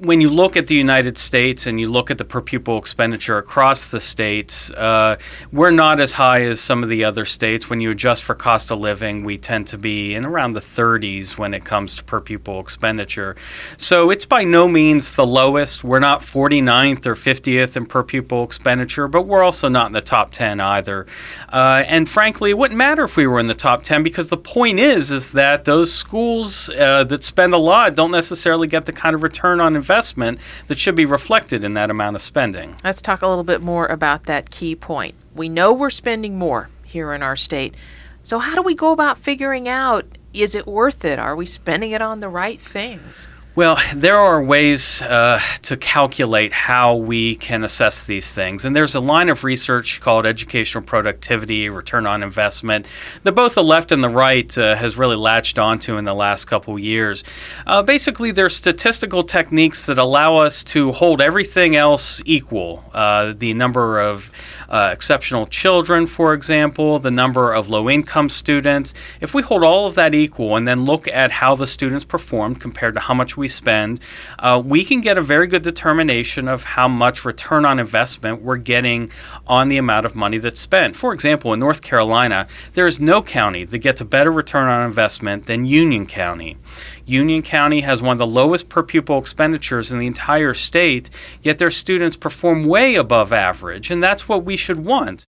When you look at the United States and you look at the per pupil expenditure across the states, we're not as high as some of the other states. When you adjust for cost of living, we tend to be in around the 30s when it comes to per pupil expenditure. So it's by no means the lowest. We're not 49th or 50th in per pupil expenditure, but we're also not in the top 10 either. And frankly, it wouldn't matter if we were in the top 10, because the point is that those schools that spend a lot don't necessarily get the kind of return on investment that should be reflected in that amount of spending. Let's talk a little bit more about that key point. We know we're spending more here in our state. So how do we go about figuring out, is it worth it? Are we spending it on the right things? Well, there are ways to calculate how we can assess these things. And there's a line of research called educational productivity, return on investment, that both the left and the right has really latched onto in the last couple of years. Basically, there's statistical techniques that allow us to hold everything else equal. The number of exceptional children, for example, the number of low-income students. If we hold all of that equal and then look at how the students performed compared to how much we spend, we can get a very good determination of how much return on investment we're getting on the amount of money that's spent. For example, in North Carolina, there is no county that gets a better return on investment than Union County. Union County has one of the lowest per pupil expenditures in the entire state, yet their students perform way above average, and that's what we should want.